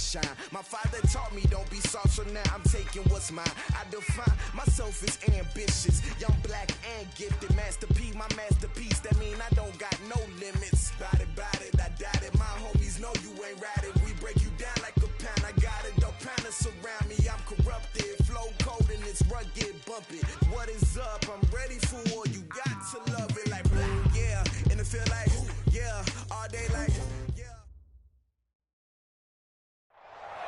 shine. My father taught me don't be soft, so now I'm taking what's mine. I define myself as ambitious, young, black, and gifted. Master P, my masterpiece. That mean I don't got no limits. Bout it, I doubt it. My homies know you ain't ratted. We break you down like a pound. I got it, don't pound to surround me. I'm corrupted, flow cold and it's rugged, bumpy. What is up? I'm ready for war. You got to love it like boom, yeah. And it feel like yeah, all day like yeah.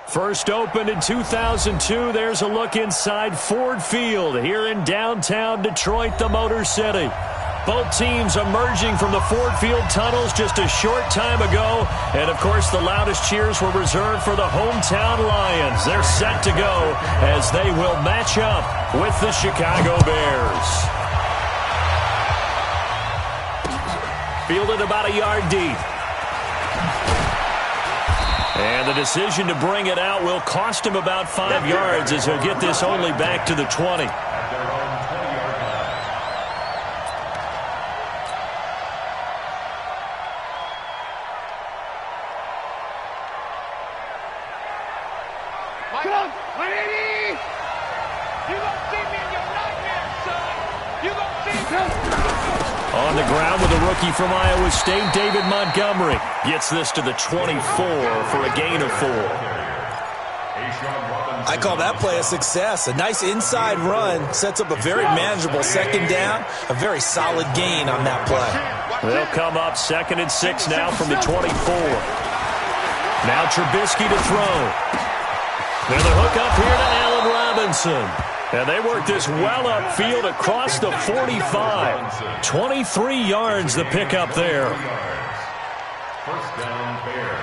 First opened in 2002. There's a look inside Ford Field here in downtown Detroit, the Motor City. Both teams emerging from the Ford Field tunnels just a short time ago. And, of course, the loudest cheers were reserved for the hometown Lions. They're set to go as they will match up with the Chicago Bears. Fielded about a yard deep. And the decision to bring it out will cost him about 5 yards as he'll get this only back to the 20. On the ground with a rookie from Iowa State, David Montgomery. Gets this to the 24 for a gain of 4. I call that play a success. A nice inside run sets up a very manageable second down. A very solid gain on that play. They'll come up 2nd and 6 now from the 24. Now Trubisky to throw. Now the hook up here to Allen Robinson. And they work this well upfield across the 45. 23 yards the pickup there. First down, Bears.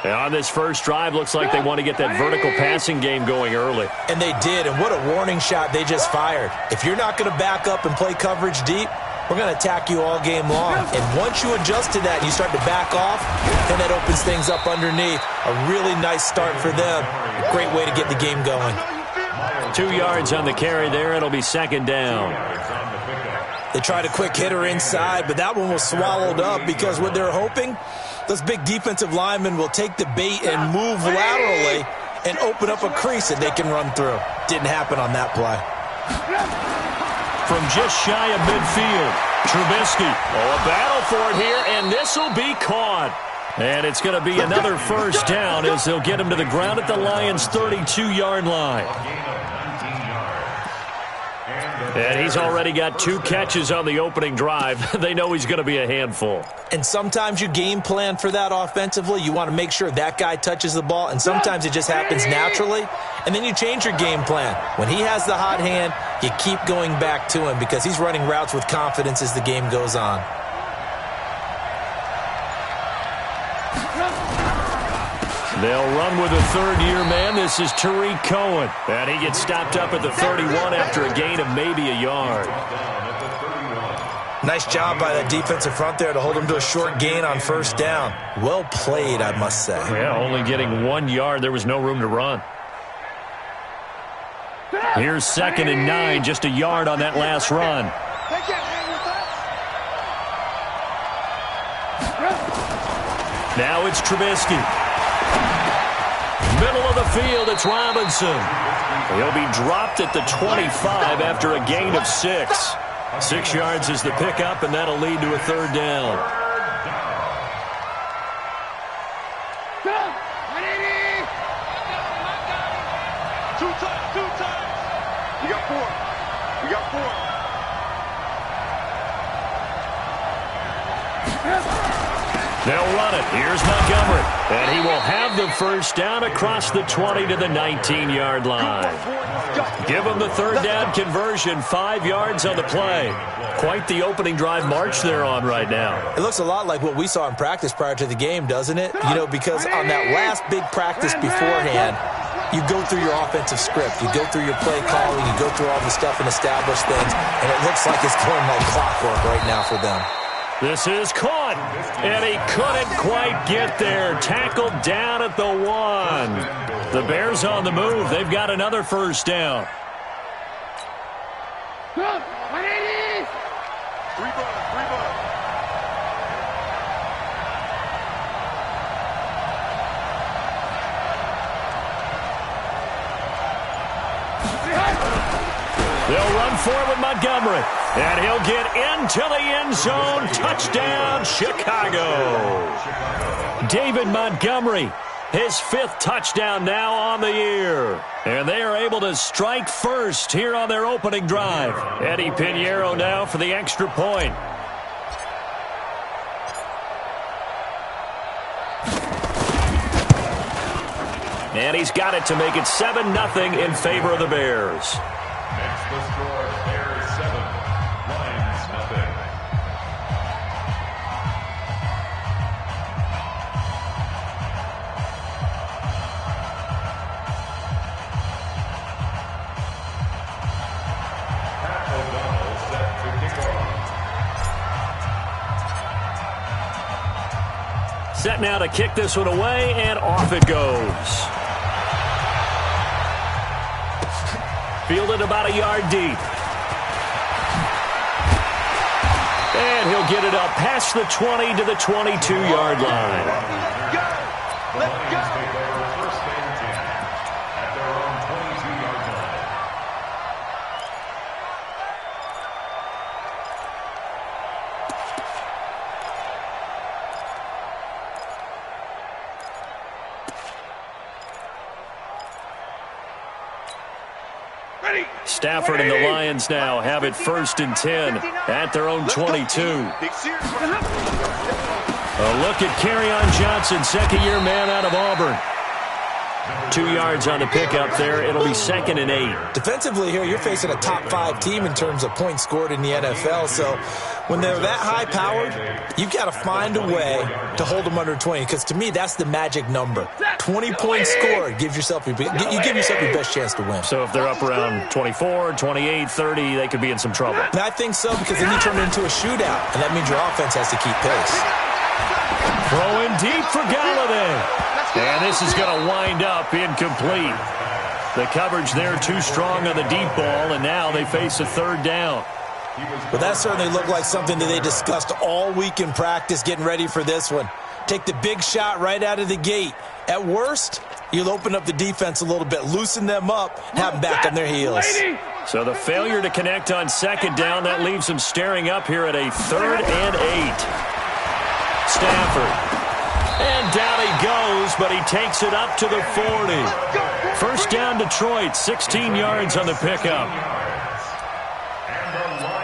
And on this first drive, looks like they want to get that vertical passing game going early. And they did, and what a warning shot they just fired. If you're not going to back up and play coverage deep, we're going to attack you all game long. And once you adjust to that and you start to back off, then that opens things up underneath. A really nice start for them. A great way to get the game going. 2 yards on the carry there. It'll be 2nd down. They tried a quick hitter inside, but that one was swallowed up because what they're hoping, those big defensive linemen will take the bait and move laterally and open up a crease that they can run through. Didn't happen on that play. From just shy of midfield, Trubisky. Oh, a battle for it here, and this will be caught. And it's going to be another first down as they'll get him to the ground at the Lions' 32-yard line. And he's already got 2 catches on the opening drive. They know he's going to be a handful. And sometimes you game plan for that offensively. You want to make sure that guy touches the ball, and sometimes it just happens naturally. And then you change your game plan. When he has the hot hand, you keep going back to him because he's running routes with confidence as the game goes on. They'll run with a third-year man. This is Tariq Cohen. And he gets stopped up at the 31 after a gain of maybe a yard. Nice job by that defensive front there to hold him to a short gain on first down. Well played, I must say. Yeah, only getting 1 yard. There was no room to run. Here's 2nd and 9, just a yard on that last run. Now it's Trubisky. Middle of the field, it's Robinson. He'll be dropped at the 25 after a gain of 6. 6 yards is the pickup, and that'll lead to a third down. Two times. You got 4. You got 4. They'll run it. Here's Montgomery. And he will have the first down across the 20 to the 19-yard line. Give him the third down conversion, 5 yards on the play. Quite the opening drive march they're on right now. It looks a lot like what we saw in practice prior to the game, doesn't it? You know, because on that last big practice beforehand, you go through your offensive script. You go through your play calling. You go through all the stuff and establish things. And it looks like it's going like clockwork right now for them. This is caught, and he couldn't quite get there. Tackled down at the 1. The Bears on the move. They've got another first down. They'll run forward with Montgomery. And he'll get into the end zone. Touchdown, Chicago. David Montgomery, his 5th touchdown now on the year. And they are able to strike first here on their opening drive. Eddie Pinheiro now for the extra point. And he's got it to make it 7-0 in favor of the Bears. Next, the score, Bears 7, Lions 0. Pat O'Donnell set to kick off. Set now to kick this one away, and off it goes. Fielded about a yard deep. And he'll get it up past the 20 to the 22-yard line. The Lions take over first and 10 at their own 22-yard line. Stafford and the Lions now have it first and 10 at their own 22. A look at Kerryon Johnson, second-year man out of Auburn. 2 yards on the pickup there. It'll be 2nd and 8. Defensively here, you're facing a top-5 team in terms of points scored in the NFL. So when they're that high-powered, you've got to find a way to hold them under 20. Because to me, that's the magic number. 20 points scored gives yourself you give yourself your best chance to win. So if they're up around 24, 28, 30, they could be in some trouble. And I think so, because then you turn it into a shootout, and that means your offense has to keep pace. Throwing deep for Galladay. And this is going to wind up incomplete. The coverage there too strong on the deep ball, and now they face a 3rd down. But that certainly looked like something that they discussed all week in practice getting ready for this one. Take the big shot right out of the gate. At worst, you'll open up the defense a little bit, loosen them up, have them back on their heels. So the failure to connect on 2nd down, that leaves them staring up here at a 3rd and 8. Stafford. And down he goes, but he takes it up to the 40. First down, Detroit, 16 yards on the pickup.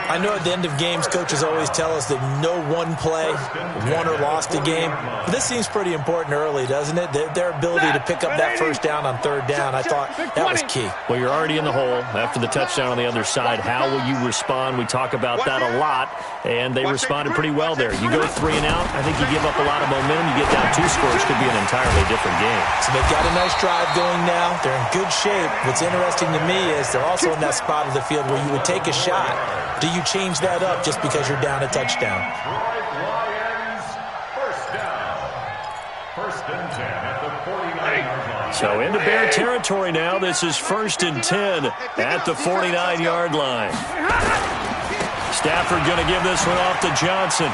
I know at the end of games, coaches always tell us that no one play won or lost a game. But this seems pretty important early, doesn't it? Their ability to pick up that first down on 3rd down, I thought that was key. Well, you're already in the hole after the touchdown on the other side. How will you respond? We talk about that a lot, and they responded pretty well there. You go 3 and out, I think you give up a lot of momentum. You get down 2 scores, could be an entirely different game. So they've got a nice drive going now. They're in good shape. What's interesting to me is they're also in that spot of the field where you would take a shot. Do you change that up just because you're down a touchdown? Lions, first down. First and 10 at the 49-yard line. So into Bear territory now. This is 1st and 10 at the 49-yard line. Stafford going to give this one off to Johnson.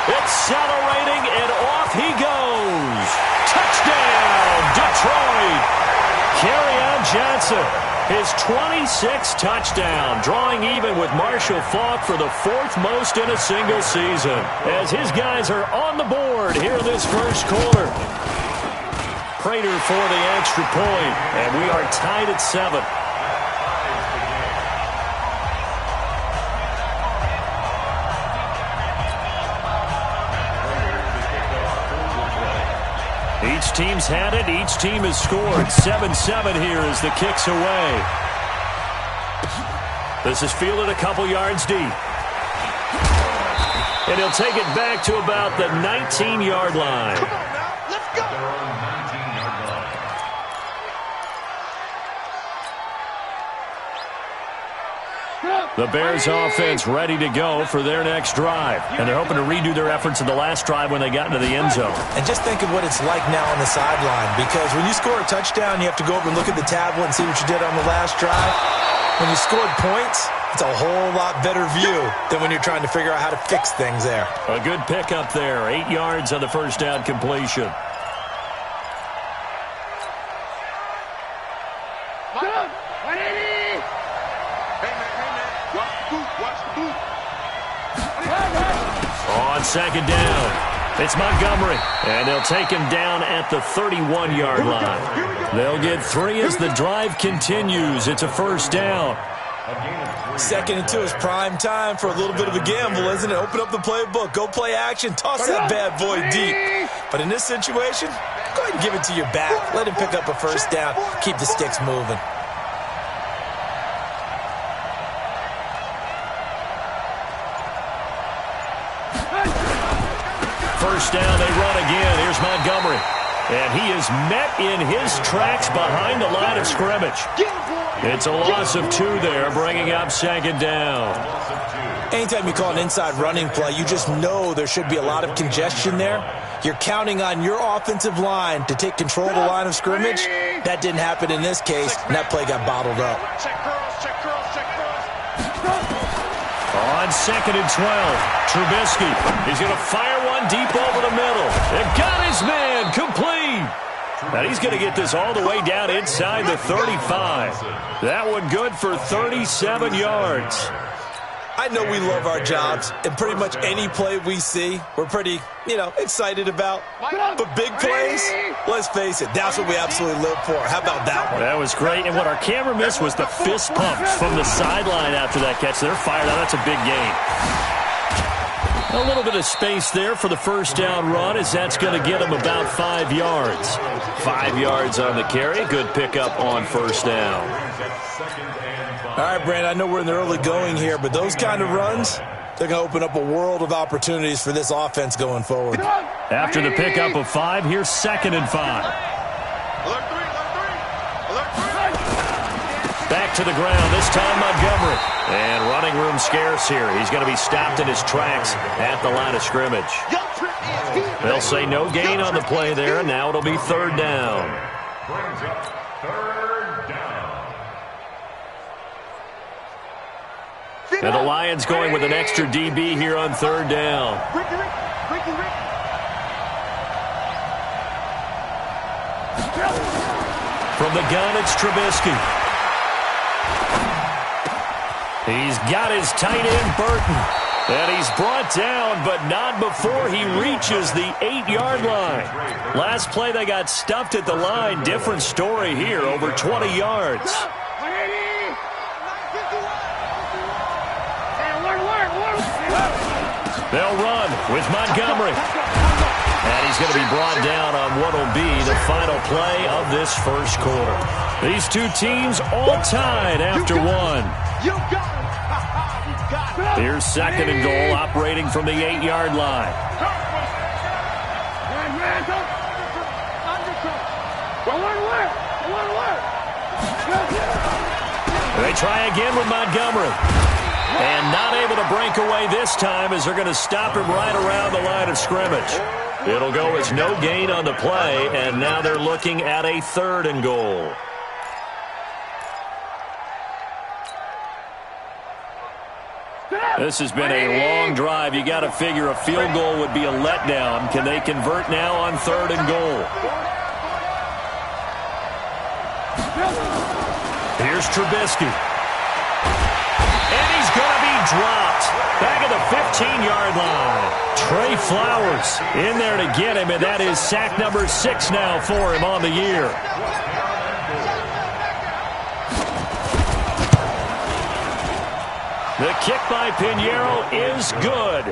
Accelerating, and off he goes. Touchdown, Detroit. Kerryon Johnson. His 26th touchdown, drawing even with Marshall Faulk for the 4th most in a single season. As his guys are on the board here in this first quarter. Prater for the extra point, and we are tied at 7. Each team's had it. Each team has scored. 7-7 here as the kick's away. This is fielded a couple yards deep. And he'll take it back to about the 19-yard line. Come on now, let's go. The Bears offense ready to go for their next drive. And they're hoping to redo their efforts in the last drive when they got into the end zone. And just think of what it's like now on the sideline, because when you score a touchdown, you have to go over and look at the tablet and see what you did on the last drive. When you scored points, it's a whole lot better view than when you're trying to figure out how to fix things there. A good pickup there. 8 yards on the first down completion. Watch the boot. On second down, it's Montgomery, and they'll take him down at the 31-yard line. They'll get 3 as the drive continues. It's a first down. 2nd and 2 is prime time for a little bit of a gamble, isn't it? Open up the playbook, go play action, toss that bad boy deep. But in this situation, go ahead and give it to your back. Let him pick up a first down, keep the sticks moving. First down, they run again. Here's Montgomery. And he is met in his tracks behind the line of scrimmage. It's a loss of 2 there, bringing up second down. Anytime you call an inside running play, you just know there should be a lot of congestion there. You're counting on your offensive line to take control of the line of scrimmage. That didn't happen in this case, and that play got bottled up. On 2nd and 12, Trubisky. He's going to fire one deep over the middle. And got his man complete. And he's going to get this all the way down inside the 35. That one good for 37 yards. I know we love our jobs, and pretty much any play we see, we're pretty, excited about. But big plays, let's face it, that's what we absolutely live for. How about that one? That was great, and what our camera missed was the fist pumps from the sideline after that catch. They're fired out. That's a big gain. A little bit of space there for the first down run, as that's going to get him about 5 yards. 5 yards on the carry. Good pickup on first down. All right, Brandon, I know we're in the early going here, but those kind of runs, they're going to open up a world of opportunities for this offense going forward. After the pickup of 5, here's 2nd and 5. Back to the ground, this time Montgomery. And running room scarce here. He's going to be stopped in his tracks at the line of scrimmage. They'll say no gain on the play there, and now it'll be 3rd down. Brings up 3rd down. And the Lions going with an extra DB here on 3rd down. From the gun, it's Trubisky. He's got his tight end, Burton. And he's brought down, but not before he reaches the 8-yard line. Last play, they got stuffed at the line. Different story here, over 20 yards. They'll run with Montgomery. And he's going to be brought down on what will be the final play of this first quarter. These two teams all tied after 1. Here's 2nd and goal, operating from the 8-yard line. They try again with Montgomery. And not able to break away this time, as they're going to stop him right around the line of scrimmage. It'll go as no gain on the play, and now they're looking at a 3rd and goal. This has been a long drive. You got to figure a field goal would be a letdown. Can they convert now on 3rd and goal? Here's Trubisky. And he's going to be dropped back at the 15-yard line. Trey Flowers in there to get him, and that is sack number 6 now for him on the year. The kick by Pinheiro is good.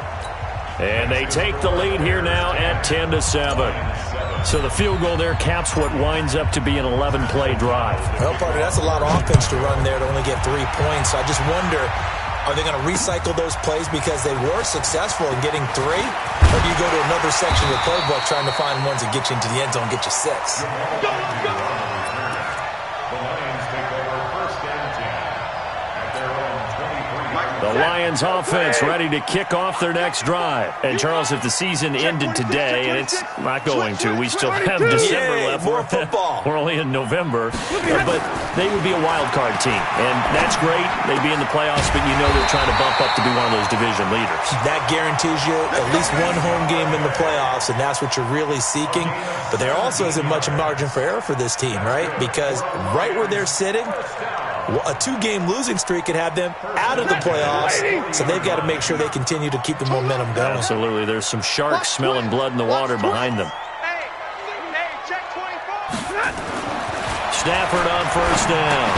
And they take the lead here now at 10-7. So the field goal there caps what winds up to be an 11-play drive. Well, partner, that's a lot of offense to run there to only get 3 points. So I just wonder, are they going to recycle those plays because they were successful in getting 3? Or do you go to another section of the playbook trying to find ones that get you into the end zone and get you 6? The Lions take over 1st and 10 at their own 23. The Lions offense ready to kick off their next drive. And, Charles, if the season ended today, and it's not going to, we still have December left. More football. We're only in November. But they would be a wild card team. And that's great. They'd be in the playoffs, but you know they're trying to bump up to be one of those division leaders. That guarantees you at least one home game in the playoffs, and that's what you're really seeking. But there also isn't much margin for error for this team, right? Because right where they're sitting, a 2-game losing streak could have them out of the playoffs, so they've got to make sure they continue to keep the momentum going. Absolutely. There's some sharks smelling blood in the water behind them. Stafford on first down.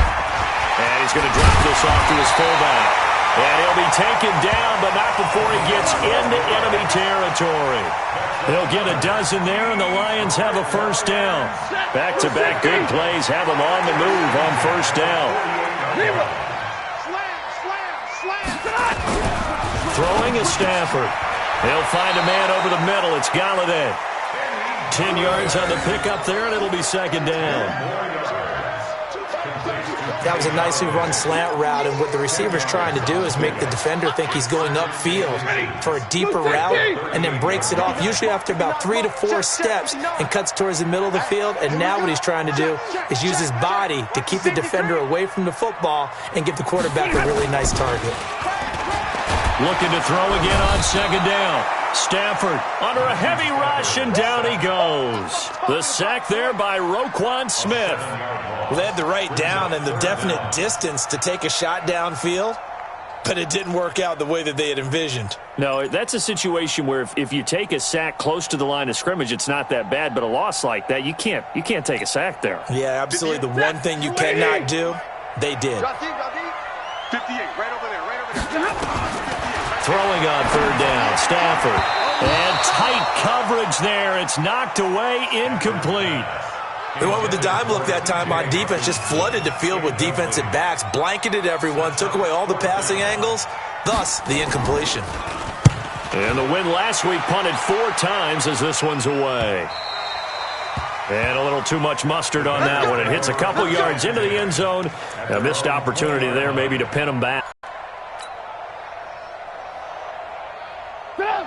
And he's going to drop this off to his fullback. And he'll be taken down, but not before he gets into enemy territory. They'll get a dozen there, and the Lions have a first down. Back-to-back good plays have them on the move on first down. Throwing is Stafford. He'll find a man over the middle. It's Galladay. 10 yards on the pickup there, and it'll be second down. That was a nicely run slant route, and what the receiver's trying to do is make the defender think he's going upfield for a deeper route and then breaks it off, usually after about 3 to 4 steps, and cuts towards the middle of the field. And now what he's trying to do is use his body to keep the defender away from the football and give the quarterback a really nice target. Looking to throw again on second down. Stafford under a heavy rush, and down he goes. The sack there by Roquan Smith. Well, they had the right down and the definite distance to take a shot downfield, but it didn't work out the way that they had envisioned. No, that's a situation where if you take a sack close to the line of scrimmage, it's not that bad, but a loss like that, you can't take a sack there. Yeah, absolutely. The one thing you cannot do, they did. 58, right over there, Throwing on third down, Stafford. And tight coverage there. It's knocked away, incomplete. They went with the dime look that time on defense, just flooded the field with defensive backs, blanketed everyone, took away all the passing angles, thus the incompletion. And the win last week punted 4 times as this one's away. And a little too much mustard on that one. It hits a couple yards into the end zone. A missed opportunity there maybe to pin them back.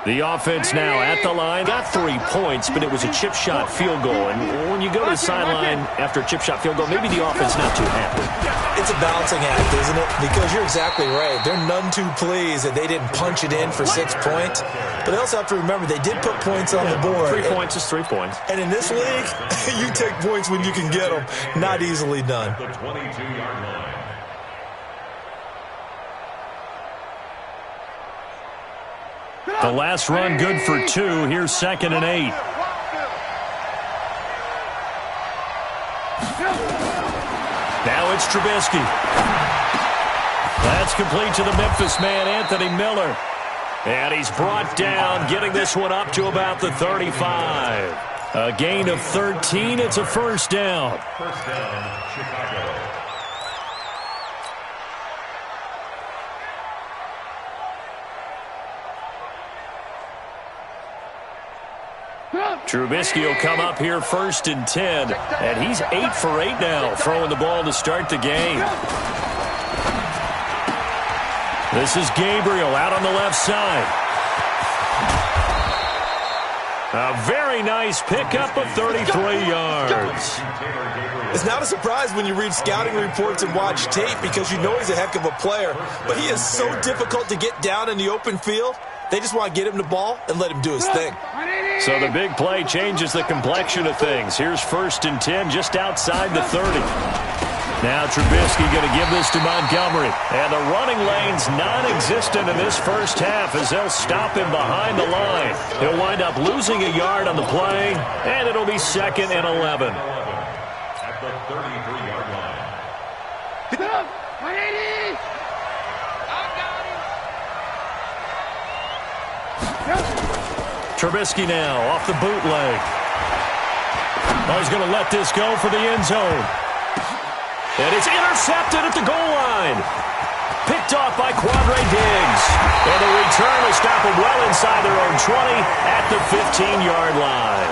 The offense now at the line. Got 3 points, but it was a chip shot field goal. And when you go to the sideline after a chip shot field goal, maybe the offense not too happy. It's a balancing act, isn't it? Because you're exactly right. They're none too pleased that they didn't punch it in for 6 points. But they also have to remember they did put points on the board. 3 points is 3 points. And in this league, you take points when you can get them. Not easily done. The 22-yard line. The last run good for 2. Here's 2nd and 8. Now it's Trubisky. That's complete to the Memphis man, Anthony Miller. And he's brought down, getting this one up to about the 35. A gain of 13. It's a first down. First down, Chicago. Trubisky will come up here 1st and 10. And he's 8 for 8 now, throwing the ball to start the game. This is Gabriel out on the left side. A very nice pickup of 33 yards. It's not a surprise when you read scouting reports and watch tape because you know he's a heck of a player. But he is so difficult to get down in the open field. They just want to get him the ball and let him do his thing. So the big play changes the complexion of things. Here's 1st and 10 just outside the 30. Now Trubisky going to give this to Montgomery. And the running lane's non-existent in this first half as they'll stop him behind the line. He'll wind up losing a yard on the play, and it'll be 2nd and 11. At the 33-yard line. Trubisky now off the bootleg. Oh, he's going to let this go for the end zone. And it's intercepted at the goal line. Picked off by Quandre Diggs. And the return will stop him well inside their own 20 at the 15-yard line.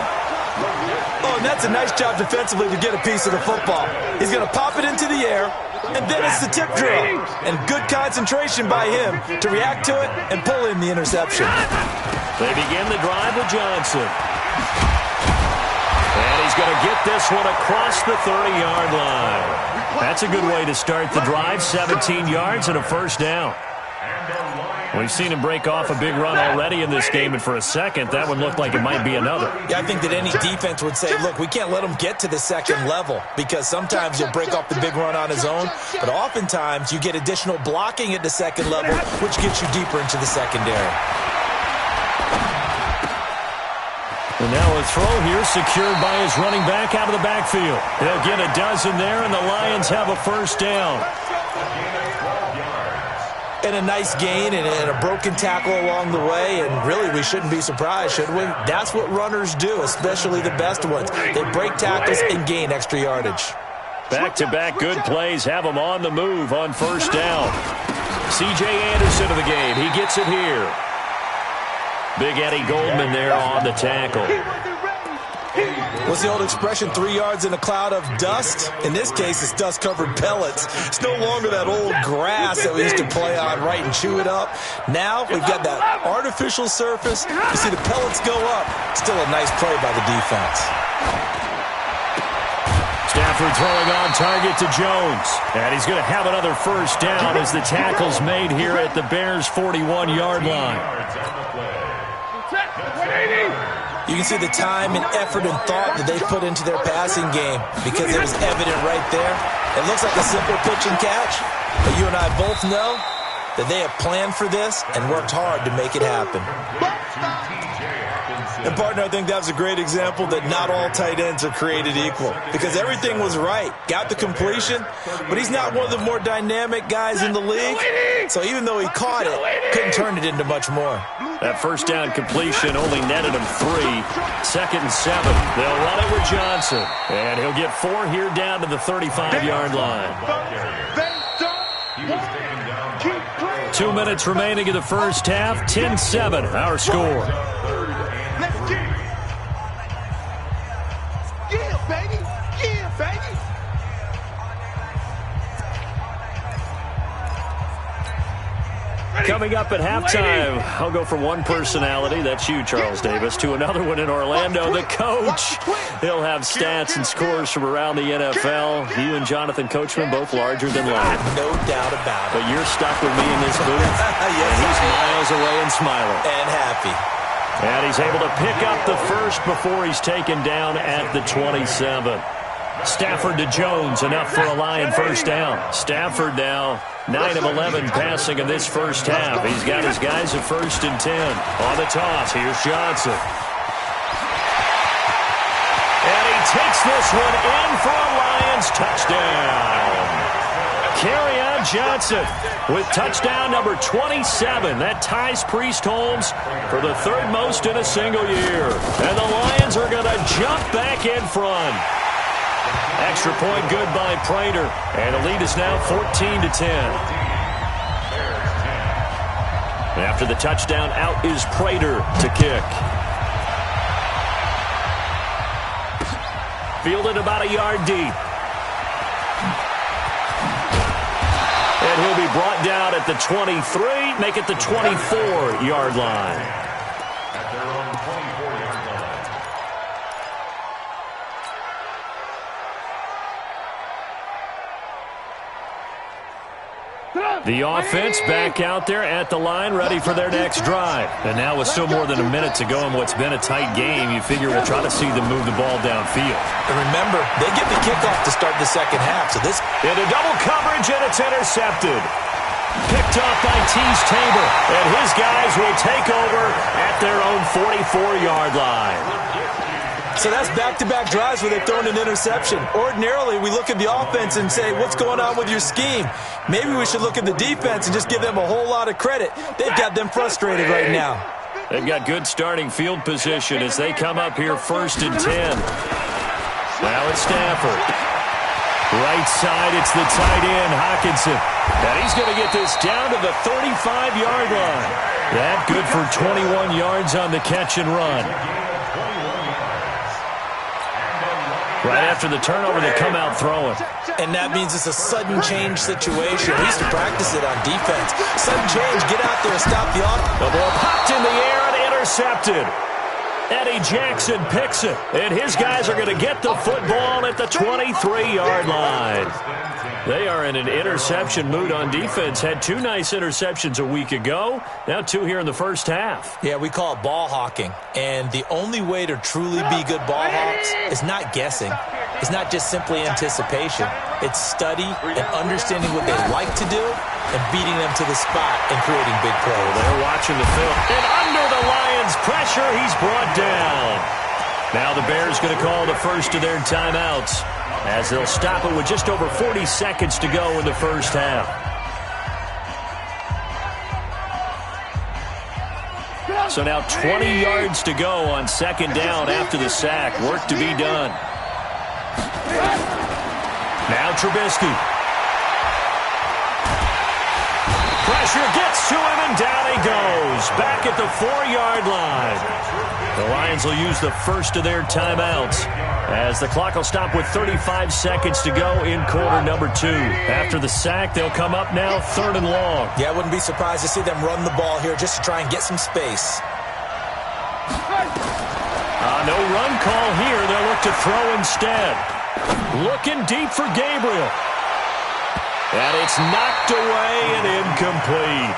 Oh, and that's a nice job defensively to get a piece of the football. He's going to pop it into the air, and then it's the tip drill. And good concentration by him to react to it and pull in the interception. They begin the drive with Johnson. And he's going to get this one across the 30-yard line. That's a good way to start the drive. 17 yards and a first down. We've seen him break off a big run already in this game, and for a second, that one looked like it might be another. Yeah, I think that any defense would say, look, we can't let him get to the second level, because sometimes he'll break off the big run on his own, but oftentimes you get additional blocking at the second level, which gets you deeper into the secondary. And now a throw here secured by his running back out of the backfield. They'll get a dozen there, and the Lions have a first down. And a nice gain and a broken tackle along the way, and really we shouldn't be surprised, should we? That's what runners do, especially the best ones. They break tackles and gain extra yardage. Back-to-back good plays have him on the move on first down. C.J. Anderson of the game. He gets it here. Big Eddie Goldman there on the tackle. What's the old expression, 3 yards in a cloud of dust? In this case, it's dust-covered pellets. It's no longer that old grass that we used to play on, right, and chew it up. Now we've got that artificial surface. You see the pellets go up. Still a nice play by the defense. Stafford throwing on target to Jones. And he's going to have another first down as the tackle's made here at the Bears' 41-yard line. You can see the time and effort and thought that they put into their passing game because it was evident right there. It looks like a simple pitch and catch, but you and I both know that they have planned for this and worked hard to make it happen. And, partner, I think that was a great example that not all tight ends are created equal because everything was right. Got the completion, but he's not one of the more dynamic guys in the league. So even though he caught it, couldn't turn it into much more. That first down completion only netted him 3. 2nd and 7. They'll run it with Johnson. And he'll get 4 here down to the 35-yard line. 2 minutes remaining in the first half. 10-7, our score. Coming up at halftime, I'll go from one personality, that's you, Charles Davis, to another one in Orlando, the coach. He'll have stats and scores from around the NFL. You and Jonathan Coachman, both larger than life. No doubt about it. But you're stuck with me in this booth, yes, and he's miles away and smiling. And happy. And he's able to pick up the first before he's taken down at the 27. Stafford to Jones, enough for a Lion first down. Stafford now 9 of 11 passing in this first half. He's got his guys at 1st and 10. On the toss, here's Johnson. And he takes this one in for a Lions touchdown. Kerryon Johnson with touchdown number 27. That ties Priest Holmes for the 3rd most in a single year. And the Lions are going to jump back in front. Extra point good by Prater. And the lead is now 14-10. After the touchdown, out is Prater to kick. Fielded about a yard deep. And he'll be brought down at the 23, make it the 24-yard line. At their own 24-yard line. The offense back out there at the line, ready for their next drive. And now with still more than a minute to go in what's been a tight game, you figure we'll try to see them move the ball downfield. And remember, they get the kickoff to start the second half. So this into double coverage, and it's intercepted. Picked off by Tease Tabor, and his guys will take over at their own 44-yard line. So that's back-to-back drives where they've thrown an interception. Ordinarily, we look at the offense and say, what's going on with your scheme? Maybe we should look at the defense and just give them a whole lot of credit. They've got them frustrated right now. They've got good starting field position as they come up here 1st and 10. Now it's Stafford. Right side, it's the tight end, Hockenson. And he's going to get this down to the 35-yard line. That good for 21 yards on the catch and run. Right after the turnover, they come out throwing. And that means it's a sudden change situation. We used to practice it on defense. Sudden change, get out there, stop the offense. The ball popped in the air and intercepted. Eddie Jackson picks it, and his guys are going to get the football at the 23-yard line. They are in an interception mood on defense. Had 2 nice interceptions a week ago. Now 2 here in the first half. Yeah, we call it ball hawking. And the only way to truly be good ball hawks is not guessing. It's not just simply anticipation. It's study and understanding what they like to do and beating them to the spot and creating big plays. They're watching the film. And under the Lions' pressure, he's brought down. Now the Bears going to call the first of their timeouts as they'll stop it with just over 40 seconds to go in the first half. So now 20 yards to go on second down after the sack. Work to be done. Now Trubisky. Pressure gets to him, and down he goes. Back at the 4-yard line. The Lions will use the first of their timeouts as the clock will stop with 35 seconds to go in quarter number 2. After the sack, they'll come up now 3rd and long. Yeah, I wouldn't be surprised to see them run the ball here just to try and get some space. No run call here. They'll look to throw instead. Looking deep for Gabriel. And it's knocked away and incomplete.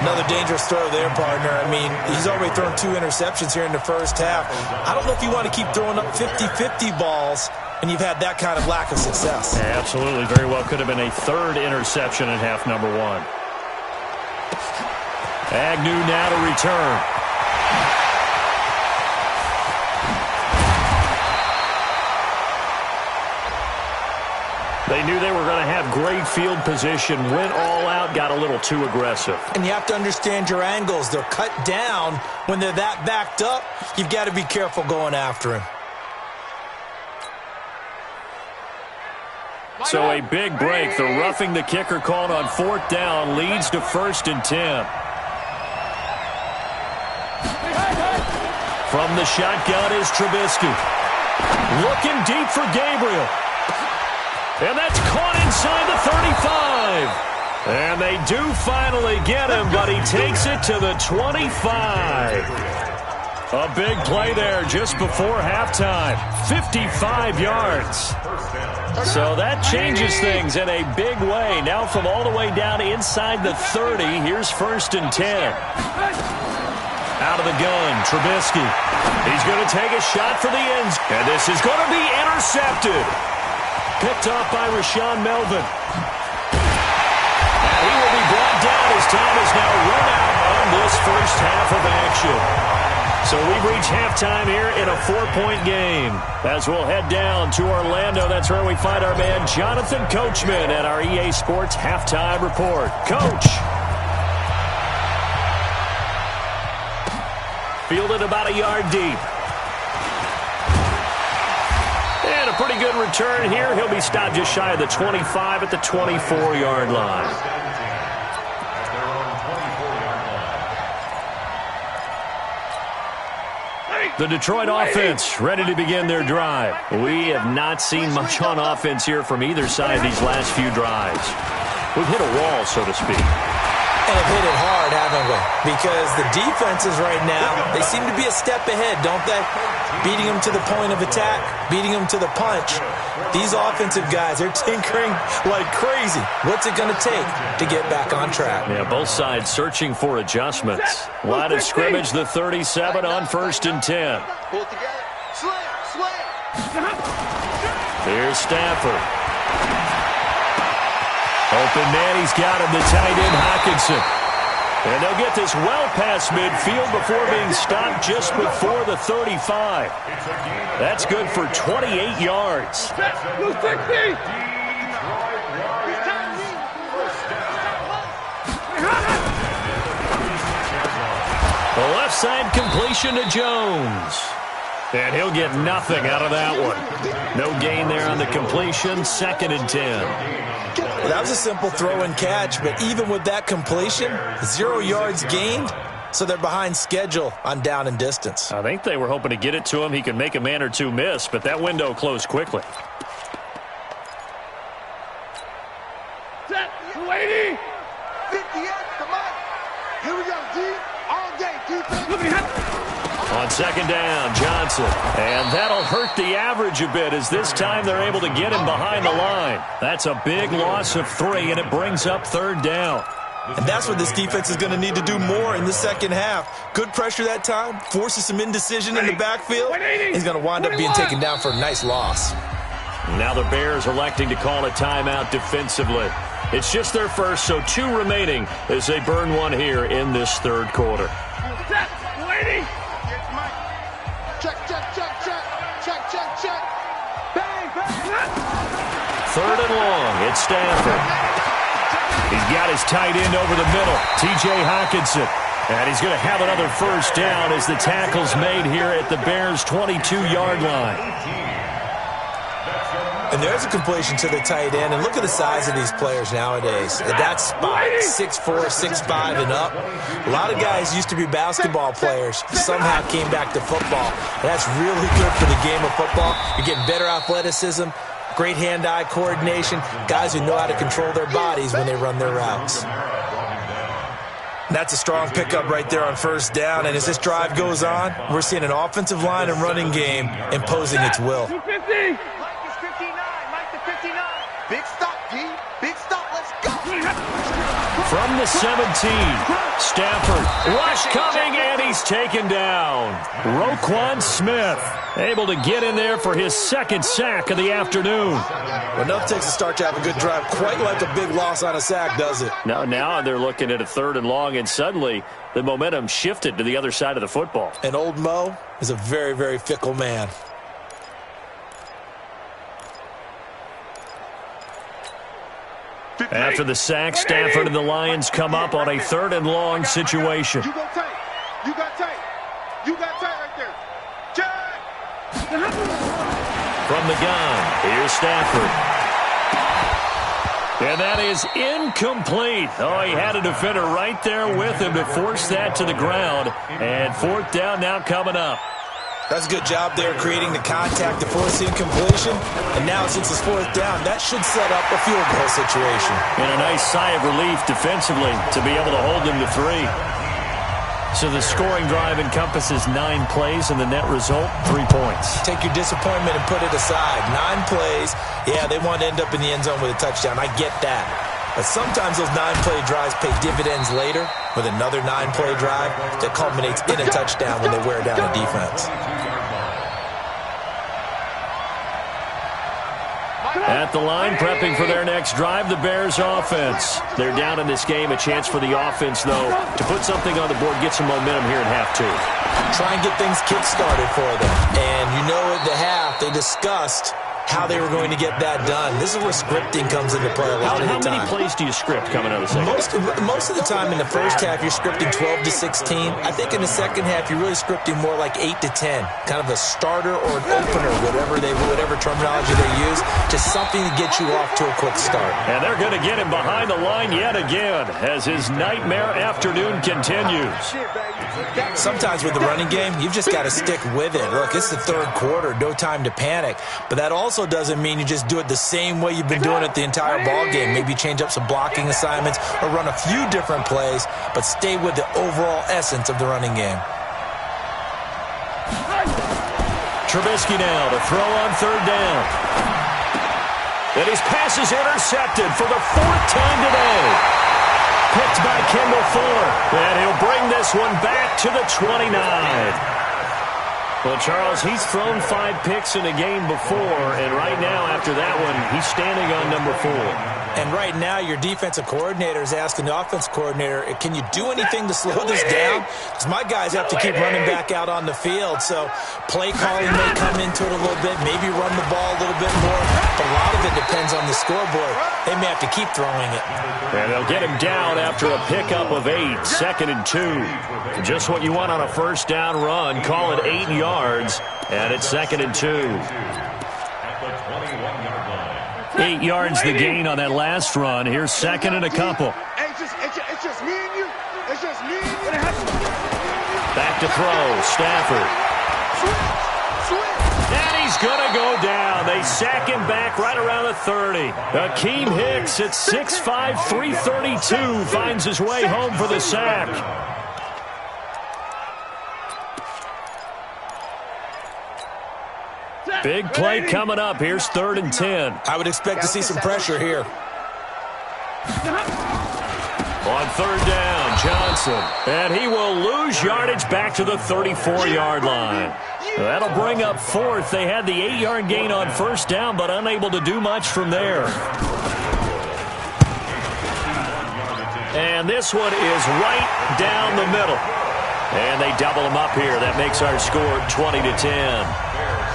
Another dangerous throw there, partner. I mean, he's already thrown 2 interceptions here in the first half. I don't know if you want to keep throwing up 50-50 balls and you've had that kind of lack of success. Yeah, absolutely. Very well could have been a 3rd interception in half number 1. Agnew now to return. They knew they were going to have great field position, went all out, got a little too aggressive. And you have to understand your angles. They're cut down. When they're that backed up, you've got to be careful going after him. So a big break. The roughing the kicker called on 4th down leads to 1st and 10. From the shotgun is Trubisky. Looking deep for Gabriel. And that's caught inside the 35. And they do finally get him, but he takes it to the 25. A big play there just before halftime. 55 yards. So that changes things in a big way. Now from all the way down inside the 30, here's 1st and 10. Out of the gun, Trubisky. He's going to take a shot for the ends. And this is going to be intercepted. Picked off by Rashawn Melvin. And he will be brought down as time is now run out on this first half of action. So we've reached halftime here in a 4-point game. As we'll head down to Orlando, that's where we find our man Jonathan Coachman at our EA Sports Halftime Report. Coach. Fielded about a yard deep. And a pretty good return here. He'll be stopped just shy of the 25 at the 24-yard line. The Detroit offense ready to begin their drive. We have not seen much on offense here from either side these last few drives. We've hit a wall, so to speak. And have hit it hard, haven't we? Because the defenses right now, they seem to be a step ahead, don't they? Beating them to the point of attack, beating them to the punch. These offensive guys, they're tinkering like crazy. What's it going to take to get back on track? Yeah, both sides searching for adjustments. Line of scrimmage, the 37 on 1st and 10. Pull it together. Slam. Here's Stafford. Open man, he's got him, the tight end Hockenson. And they'll get this well past midfield before being stopped just before the 35. That's good for 28 yards. The left side completion to Jones. And he'll get nothing out of that one. No gain there on the completion, 2nd and 10. That was a simple throw and catch, but even with that completion, 0 yards gained, so they're behind schedule on down and distance. I think they were hoping to get it to him. He could make a man or two miss, but that window closed quickly. Set, 280. 58, come on. Here we go, D. All day, defense. On second down, Johnson. And that'll hurt the average a bit as this time they're able to get him behind the line. That's a big loss of 3, and it brings up third down. And that's what this defense is going to need to do more in the second half. Good pressure that time, forces some indecision in the backfield. He's going to wind up being taken down for a nice loss. Now the Bears electing to call a timeout defensively. It's just their first, so 2 remaining as they burn one here in this third quarter. Set, 280. Check, check, check, check. Check, check, check. Bang, bang. Third and long, it's Stafford. He's got his tight end over the middle, T.J. Hockenson. And he's going to have another first down as the tackle's made here at the Bears' 22-yard line. And there's a completion to the tight end. And look at the size of these players nowadays. At that spot, 6'4", 6'5", and up. A lot of guys used to be basketball players, somehow came back to football. And that's really good for the game of football. You're getting better athleticism, great hand-eye coordination, guys who know how to control their bodies when they run their routes. That's a strong pickup right there on first down. And as this drive goes on, we're seeing an offensive line and running game imposing its will. 250. Big stop, D. Big stop. Let's go. From the 17, Stafford, rush coming, and he's taken down. Roquan Smith able to get in there for his second sack of the afternoon. Well, enough takes to start to have a good drive. Quite like a big loss on a sack, does it? Now they're looking at a third and long, and suddenly the momentum shifted to the other side of the football. And old Mo is a very, very fickle man. After the sack, Stafford and the Lions come up on a third and long situation. You go tight. You got tight. You got tight right there. Check. From the gun, here's Stafford. And that is incomplete. Oh, he had a defender right there with him to force that to the ground. And fourth down now coming up. That's a good job there creating the contact to force the incompletion. And now since it's fourth down, that should set up a field goal situation. And a nice sigh of relief defensively to be able to hold them to 3. So the scoring drive encompasses 9 plays, and the net result, 3 points. Take your disappointment and put it aside. 9 plays. Yeah, they want to end up in the end zone with a touchdown. I get that. But sometimes those 9-play drives pay dividends later with another 9-play drive that culminates in a touchdown when they wear down a defense. At the line, prepping for their next drive, the Bears offense. They're down in this game. A chance for the offense, though, to put something on the board, get some momentum here in half 2. Try and get things kick-started for them. And you know at the half, they discussed how they were going to get that done. This is where scripting comes into play a lot of the time. How many plays do you script coming out of the second? Most of the time in the first half, you're scripting 12 to 16. I think in the second half, you're really scripting more like 8 to 10. Kind of a starter or an opener, whatever terminology they use. Just something to get you off to a quick start. And they're going to get him behind the line yet again as his nightmare afternoon continues. Sometimes with the running game, you've just got to stick with it. Look, it's the third quarter, no time to panic. But that also doesn't mean you just do it the same way you've been doing it the entire ball game. Maybe change up some blocking assignments or run a few different plays, but stay with the overall essence of the running game. Trubisky now to throw on third down. And his pass is intercepted for the 4th time today. Picked by Kendall Fuller. And he'll bring this one back to the 29. Well, Charles, he's thrown 5 picks in a game before, and right now, after that one, he's standing on number 4. And right now, your defensive coordinator is asking the offensive coordinator, can you do anything to slow this down? Because my guys have to keep running back out on the field, so play calling may come into it a little bit, maybe run the ball a little bit more, but a lot of it depends on the scoreboard. They may have to keep throwing it. And they'll get him down after a pickup of 8, 2nd and 2. Just what you want on a first down run. Call it 8 yards, and it's 2nd and 2. 8 yards the gain on that last run. Here's 2nd and a couple. It's just me and you. It's just me and you. Back to throw. Stafford. And he's going to go down. They sack him back right around the 30. Akeem Hicks at 6'5", 332 finds his way home for the sack. Big play coming up. Here's 3rd and 10. I would expect to see some pressure here. On 3rd down, Johnson. And he will lose yardage back to the 34-yard line. That'll bring up 4th. They had the 8-yard gain on 1st down, but unable to do much from there. And this one is right down the middle. And they double them up here. That makes our score 20-10.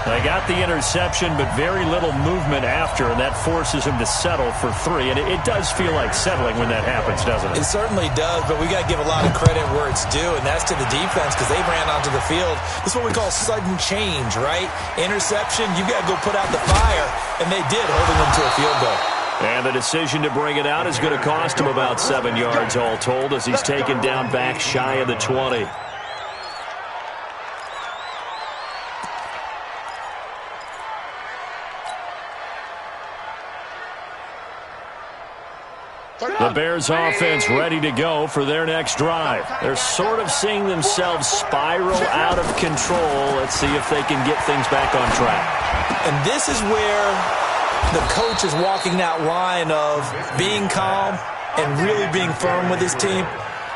They got the interception, but very little movement after, and that forces him to settle for 3. And it does feel like settling when that happens, doesn't it? It certainly does, but we got to give a lot of credit where it's due, and that's to the defense because they ran onto the field. This is what we call sudden change, right? Interception, you got to go put out the fire, and they did, holding them to a field goal. And the decision to bring it out is going to cost him about 7 yards all told as he's taken down back shy of the 20. The Bears offense ready to go for their next drive. They're sort of seeing themselves spiral out of control. Let's see if they can get things back on track. And this is where the coach is walking that line of being calm and really being firm with his team.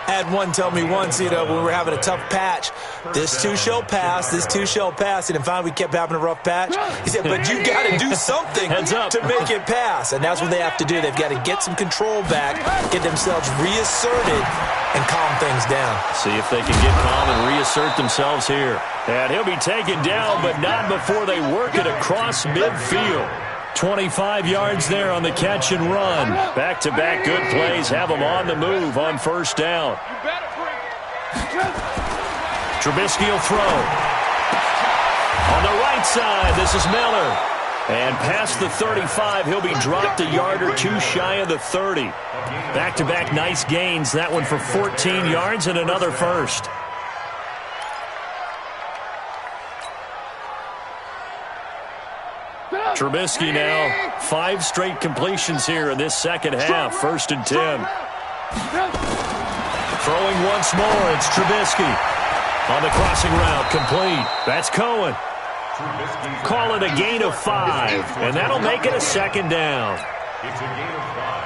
I had one tell me once, when we were having a tough patch, this too shall pass, this too shall pass. And finally we kept having a rough patch. He said, but you got to do something to make it pass. And that's what they have to do. They've got to get some control back, get themselves reasserted, and calm things down. See if they can get calm and reassert themselves here. And he'll be taken down, but not before they work it across midfield. 25 yards there on the catch and run. Back-to-back good plays have them on the move on 1st down. Trubisky will throw. On the right side, this is Miller. And past the 35, he'll be dropped a yard or 2 shy of the 30. Back-to-back nice gains. That one for 14 yards and another first. Trubisky now 5 straight completions here in this second half. 1st and 10. Throwing once more. It's Trubisky. On the crossing route, complete. That's Cohen. Call it a gain of 5. And that'll make it a 2nd down. It's a gain of 5.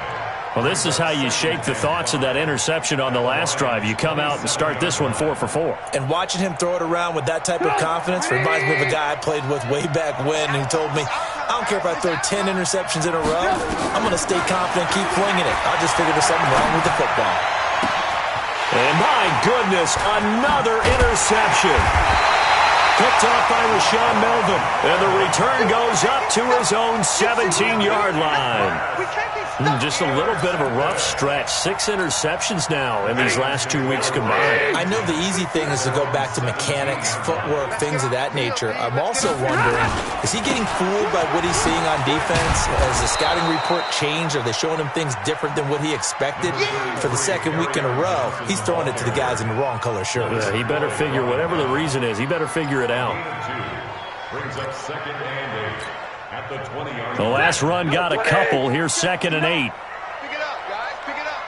Well, this is how you shake the thoughts of that interception on the last drive. You come out and start this one 4 for 4. And watching him throw it around with that type of confidence reminds me of a guy I played with way back when who told me, I don't care if I throw 10 interceptions in a row. I'm going to stay confident, keep flinging it. I'll just figure there's something wrong with the football. And my goodness, another interception. Picked off by Rashawn Melvin. And the return goes up to his own 17-yard line. Just a little bit of a rough stretch. 6 interceptions now in these last 2 weeks combined. I know the easy thing is to go back to mechanics, footwork, things of that nature. I'm also wondering, is he getting fooled by what he's seeing on defense? Has the scouting report changed? Are they showing him things different than what he expected? For the 2nd week in a row, he's throwing it to the guys in the wrong color shirts. Yeah, he better figure, whatever the reason is, he better figure it out. Brings up 2nd and 8 at the 20-yard The last run got a couple. Here's 2nd and 8. Pick it up, guys. Pick it up.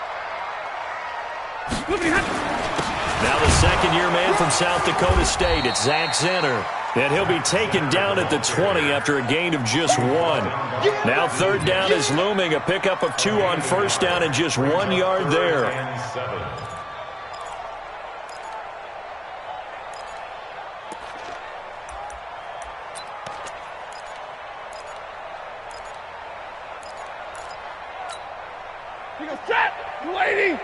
Now the second-year man from South Dakota State. It's Zach Zenner. And he'll be taken down at the 20 after a gain of just 1. Now 3rd down is looming. A pickup of 2 on 1st down and just 1 yard there. Lady!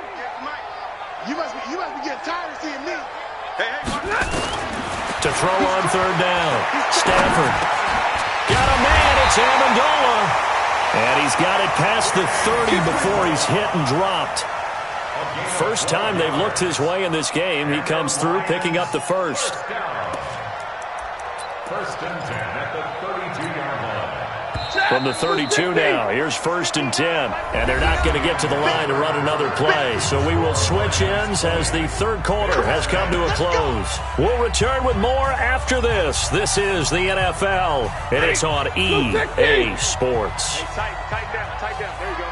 You must be getting tired of seeing me. Hey. To throw on 3rd down. Stafford. Got a man. It's Amendola. And he's got it past the 30 before he's hit and dropped. First time they've looked his way in this game. He comes through picking up the first. 1st and 10 at the 32-yard line. From the 32 now, here's 1st and 10. And they're not going to get to the line to run another play. So we will switch ends as the third quarter has come to a close. We'll return with more after this. This is the NFL, and it's on EA Sports. Hey, tight down. There you go.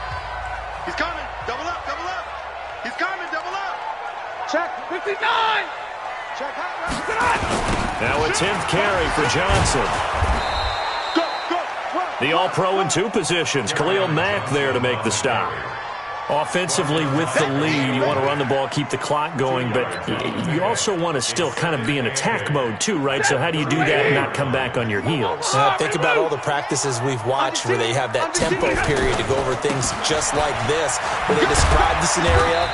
He's coming. Double up. He's coming. Double up. Check. 59. Check. Now a 10th carry for Johnson. The All-Pro in 2 positions. Khalil Mack there to make the stop. Offensively with the lead, you want to run the ball, keep the clock going, but you also want to still kind of be in attack mode too, right? So how do you do that and not come back on your heels? Think about all the practices we've watched where they have that tempo period to go over things just like this, where they describe the scenario,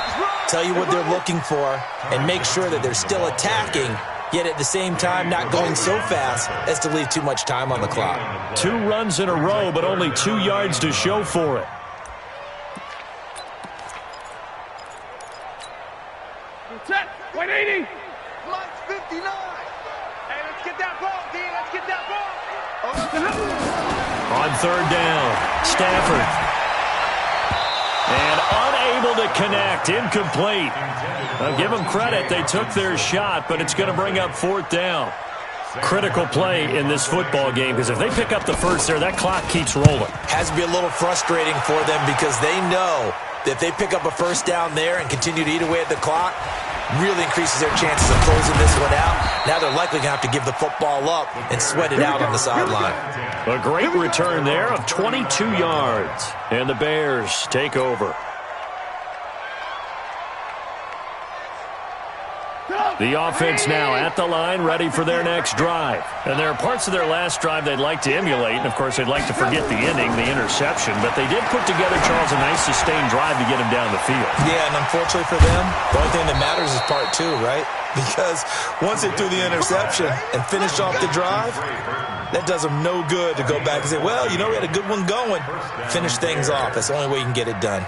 tell you what they're looking for, and make sure that they're still attacking, yet at the same time not going so fast as to leave too much time on the clock. 2 runs in a row, but only 2 yards to show for it. Set. 180. Lunch 59. Hey, let's get that ball, D. Let's get that ball. On 3rd down, Stafford. And unable to connect, incomplete. Now give them credit, they took their shot, but it's going to bring up 4th down. Critical play in this football game, because if they pick up the first there, that clock keeps rolling. Has to be a little frustrating for them because they know that if they pick up a first down there and continue to eat away at the clock, really increases their chances of closing this one out. Now they're likely going to have to give the football up and sweat it out on the sideline. A great return there of 22 yards. And the Bears take over. The offense now at the line, ready for their next drive. And there are parts of their last drive they'd like to emulate, and of course they'd like to forget the ending, the interception, but they did put together, Charles, a nice sustained drive to get him down the field. Yeah, and unfortunately for them, the only thing that matters is part 2, right? Because once they threw the interception and finished off the drive, that does them no good to go back and say, well, you know, we had a good one going. Finish things off. That's the only way you can get it done.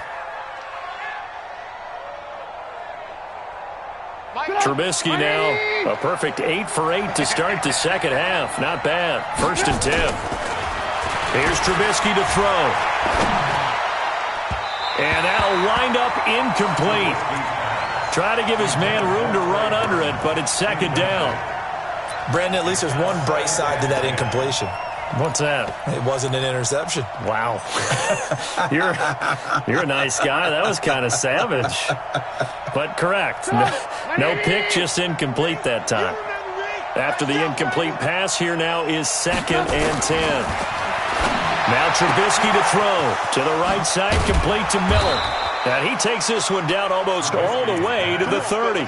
Trubisky now, a perfect 8 for 8 to start the second half. Not bad. 1st and 10. Here's Trubisky to throw. And that'll wind up incomplete. Try to give his man room to run under it, but it's 2nd down. Brandon, at least there's one bright side to that incompletion. What's that? It wasn't an interception. Wow. You're a nice guy. That was kind of savage. But correct. No pick, just incomplete that time. After the incomplete pass, here now is 2nd and 10. Now Trubisky to throw. To the right side, complete to Miller. And he takes this one down almost all the way to the 30.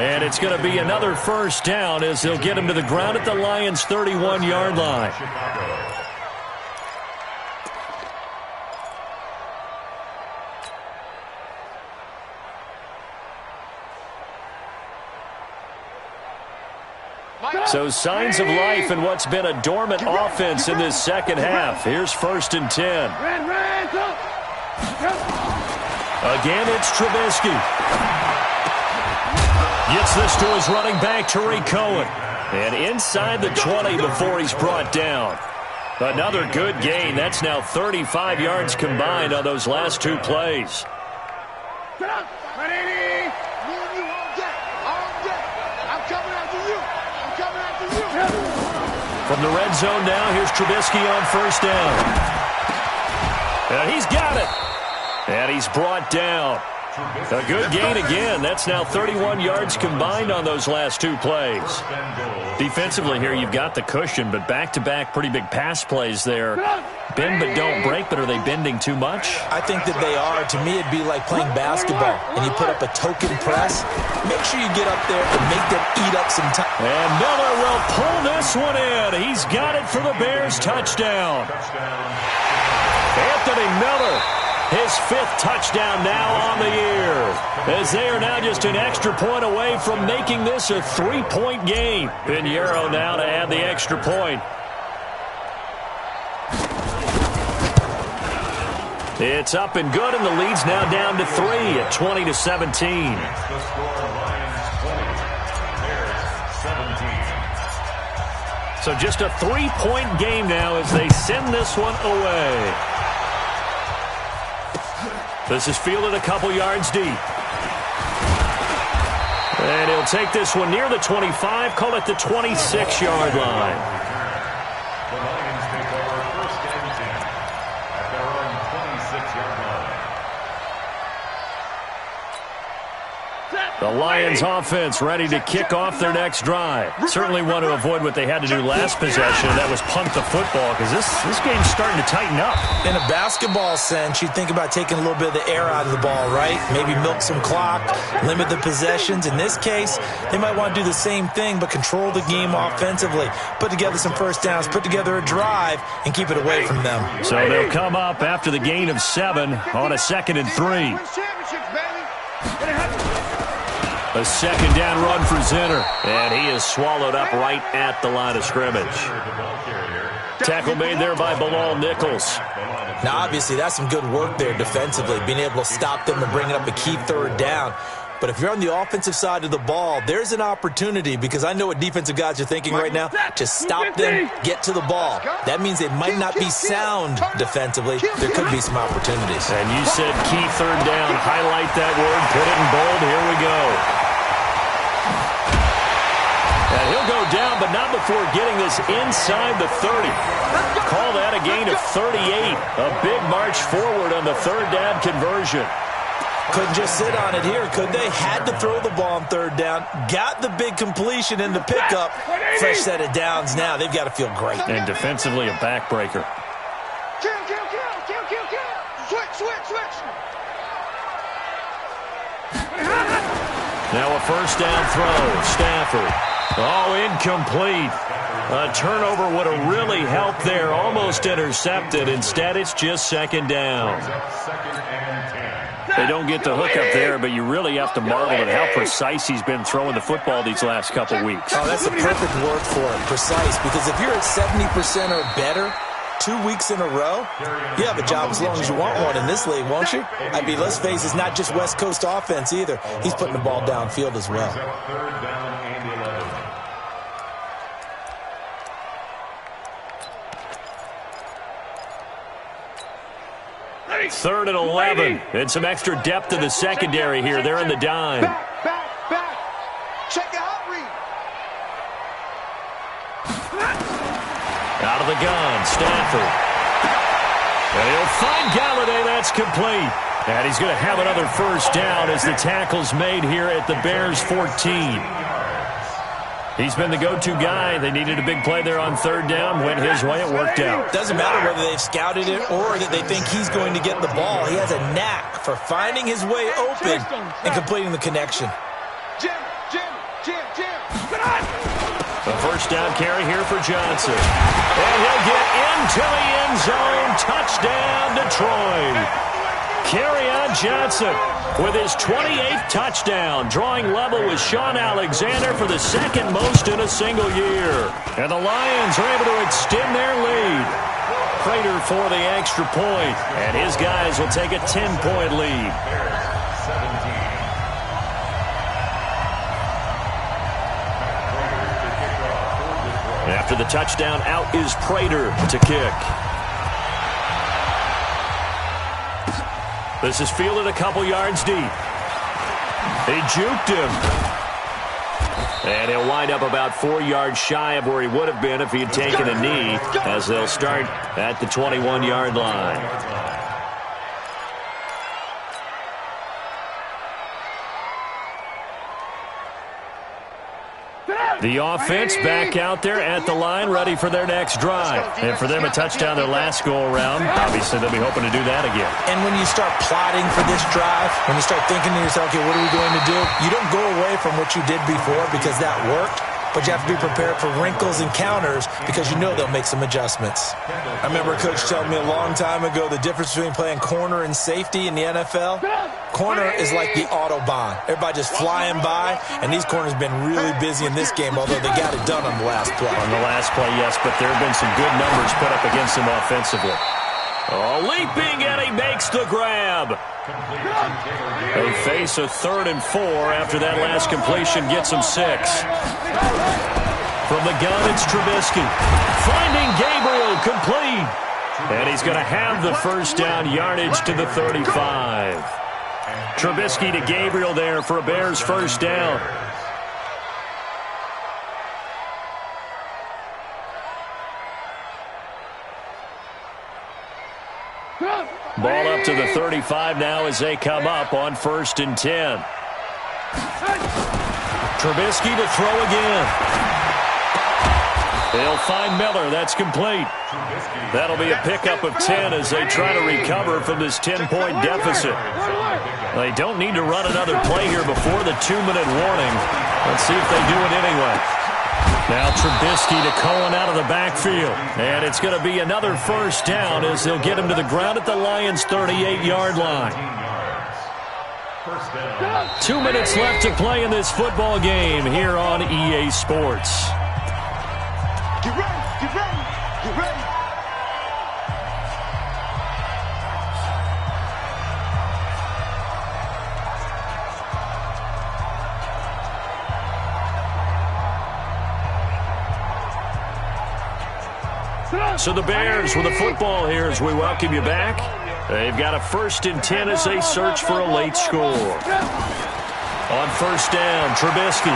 And it's going to be another 1st down as they'll get him to the ground at the Lions' 31-yard line. So signs of life in what's been a dormant offense in this second half. Here's 1st and 10. Again, it's Trubisky. Gets this to his running back, Tariq Cohen. And inside the 20 before he's brought down. Another good gain. That's now 35 yards combined on those last 2 plays. From the red zone now, here's Trubisky on 1st down. And he's got it. And he's brought down. A good gain again. That's now 31 yards combined on those last 2 plays. Defensively here, you've got the cushion, but back-to-back pretty big pass plays there. Bend but don't break, but are they bending too much? I think that they are. To me, it'd be like playing basketball, and you put up a token press. Make sure you get up there and make them eat up some time. And Miller will pull this one in. He's got it for the Bears' touchdown. Anthony Miller. His 5th touchdown now on the year, as they are now just an extra point away from making this a 3-point game. Pinheiro now to add the extra point. It's up and good, and the lead's now down to 3 at 20-17. So just a 3-point game now as they send this one away. This is fielded a couple yards deep. And he'll take this one near the 25, call it the 26-yard line. The Lions take over 1st and 10 at their own 26-yard line. The Lions offense ready to kick off their next drive. Certainly want to avoid what they had to do last possession, and that was punt the football, because this game's starting to tighten up. In a basketball sense, you think about taking a little bit of the air out of the ball, right? Maybe milk some clock, limit the possessions. In this case, they might want to do the same thing, but control the game offensively. Put together some first downs, put together a drive, and keep it away from them. So they'll come up after the gain of 7 on a 2nd and 3. A 2nd down run for Zinner, and he is swallowed up right at the line of scrimmage. Tackle made there by Bilal Nichols. Now, obviously, that's some good work there defensively, being able to stop them and bringing up a key 3rd down. But if you're on the offensive side of the ball, there's an opportunity, because I know what defensive guys are thinking right now. Just stop them, get to the ball. That means they might not be sound defensively. There could be some opportunities. And you said key 3rd down. Highlight that word. Put it in bold. Here we go. And he'll go down, but not before getting this inside the 30. Call that a gain of 38. A big march forward on the 3rd down conversion. Couldn't just sit on it here, could they? Had to throw the ball on 3rd down. Got the big completion in the pickup. Fresh set of downs now. They've got to feel great. And defensively, a backbreaker. Kill. Switch. Now a 1st down throw. Stafford. Oh, incomplete. A turnover would have really helped there. Almost intercepted. Instead, it's just 2nd down. They don't get the hook up there, but you really have to marvel at how precise he's been throwing the football these last couple weeks. Oh, that's the perfect word for it, precise, because if you're at 70% or better 2 weeks in a row, you have a job as long as you want one in this league, won't you? I mean, let's face it, it's not just West Coast offense either. He's putting the ball downfield as well. 3rd down and 11. 3rd and 11. And some extra depth in the secondary here. They're in the dime. Back. Check it out, read. Out of the gun, Stafford. And he'll find Galladay. That's complete. And he's going to have another 1st down as the tackle's made here at the Bears' 14. He's been the go-to guy. They needed a big play there on 3rd down. Went his way. It worked out. Doesn't matter whether they've scouted it or that they think he's going to get the ball. He has a knack for finding his way open and completing the connection. Jim. The 1st down carry here for Johnson. And he'll get into the end zone. Touchdown, Detroit. Kerryon Johnson with his 28th touchdown, drawing level with Sean Alexander for the 2nd most in a single year. And the Lions are able to extend their lead. Prater for the extra point, and his guys will take a 10-point lead. After the touchdown, out is Prater to kick. This is fielded a couple yards deep. He juked him. And he'll wind up about 4 yards shy of where he would have been if he had taken a knee, as they'll start at the 21-yard line. The offense back out there at the line, ready for their next drive. And for them, a touchdown their last go-around. Obviously, they'll be hoping to do that again. And when you start plotting for this drive, when you start thinking to yourself, okay, what are we going to do? You don't go away from what you did before because that worked. But you have to be prepared for wrinkles and counters because you know they'll make some adjustments. I remember a coach telling me a long time ago the difference between playing corner and safety in the NFL. Corner is like the Autobahn. Everybody just flying by, and these corners have been really busy in this game, although they got it done on the last play. On the last play, yes, but there have been some good numbers put up against them offensively. Oh, leaping, and he makes the grab. They face a 3rd and 4 after that last completion gets them 6. From the gun, it's Trubisky. Finding Gabriel, complete. And he's going to have the first down yardage to the 35. Trubisky to Gabriel there for a Bears first down. Ball up to the 35 now as they come up on 1st and 10. Trubisky to throw again. They'll find Miller. That's complete. That'll be a pickup of 10 as they try to recover from this 10-point deficit. They don't need to run another play here before the 2-minute warning. Let's see if they do it anyway. Now Trubisky to Cohen out of the backfield. And it's going to be another first down as they'll get him to the ground at the Lions' 38-yard line. 2 minutes left to play in this football game here on EA Sports. Get ready, get ready, get ready. So the Bears with the football here as we welcome you back. They've got a 1st and 10 as they search for a late score. On 1st down, Trubisky.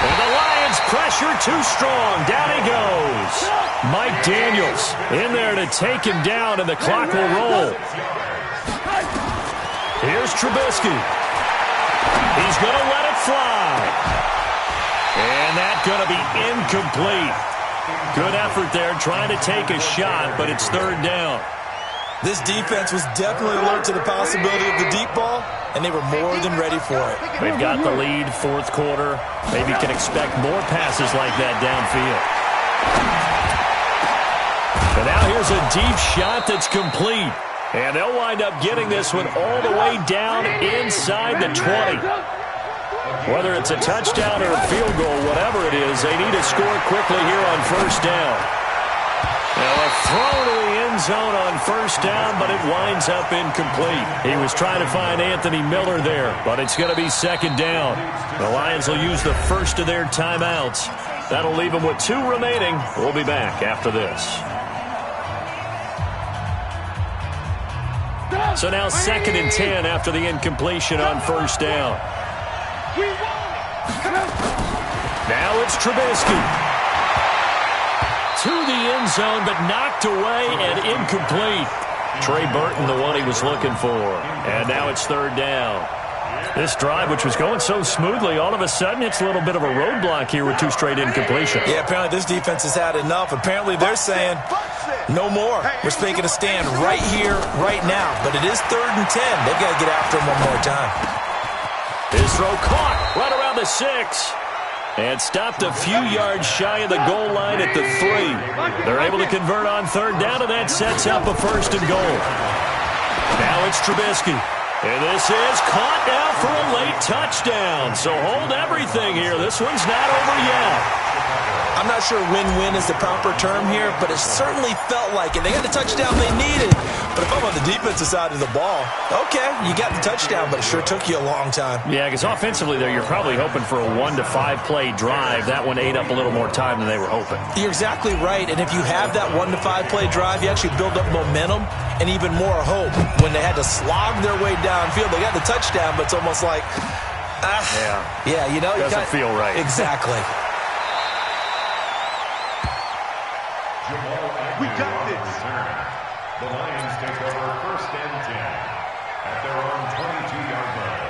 And the Lions pressure too strong. Down he goes. Mike Daniels in there to take him down, and the clock will roll. Here's Trubisky. He's going to let it fly. And that's going to be incomplete. Good effort there trying to take a shot, but it's 3rd down. This defense was definitely alert to the possibility of the deep ball, and they were more than ready for it. They've got the lead, 4th quarter. Maybe can expect more passes like that downfield. And now here's a deep shot that's complete. And they'll wind up getting this one all the way down inside the 20. Whether it's a touchdown or a field goal, whatever it is, they need to score quickly here on 1st down. Now a throw to the end zone on 1st down, but it winds up incomplete. He was trying to find Anthony Miller there, but it's going to be 2nd down. The Lions will use the first of their timeouts. That'll leave them with 2 remaining. We'll be back after this. So now 2nd and 10 after the incompletion on 1st down. Now it's Trubisky. To the end zone, but knocked away and incomplete. Trey Burton, the one he was looking for. And now it's 3rd down. This drive, which was going so smoothly, all of a sudden it's a little bit of a roadblock here with 2 straight incompletions. Yeah, apparently this defense has had enough. Apparently they're saying no more. We're making a stand right here, right now. But it is 3rd and 10. They've got to get after him one more time. His throw caught right around the 6. And stopped a few yards shy of the goal line at the 3. They're able to convert on 3rd down, and that sets up a 1st and goal. Now it's Trubisky. And this is caught now for a late touchdown. So hold everything here. This one's not over yet. I'm not sure win-win is the proper term here, but it certainly felt like it. They got the touchdown they needed. But if I'm on the defensive side of the ball, okay, you got the touchdown, but it sure took you a long time. Yeah, because offensively there, you're probably hoping for a 1 to 5 play drive. That one ate up a little more time than they were hoping. You're exactly right, and if you have that 1 to 5 play drive, you actually build up momentum and even more hope. When they had to slog their way downfield, they got the touchdown, but it's almost like, yeah, you know, doesn't feel right. Exactly. We got this. The Lions take over 1st and 10 at their own 22-yard line.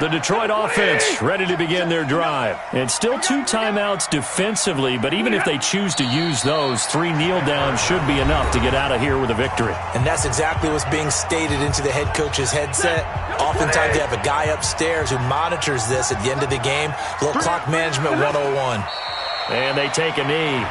The Detroit offense ready to begin their drive. And still 2 timeouts defensively, but even if they choose to use those, 3 kneel downs should be enough to get out of here with a victory. And that's exactly what's being stated into the head coach's headset. Oftentimes they have a guy upstairs who monitors this at the end of the game. A little clock management 101. And they take a knee.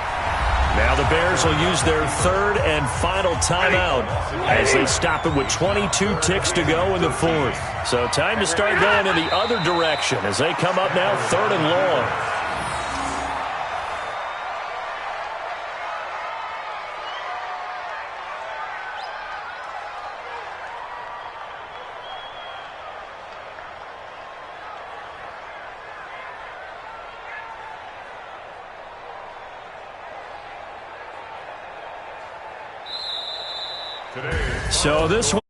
Now the Bears will use their 3rd and final timeout as they stop it with 22 ticks to go in the 4th. So time to start going in the other direction as they come up now 3rd and long. Today's So this one.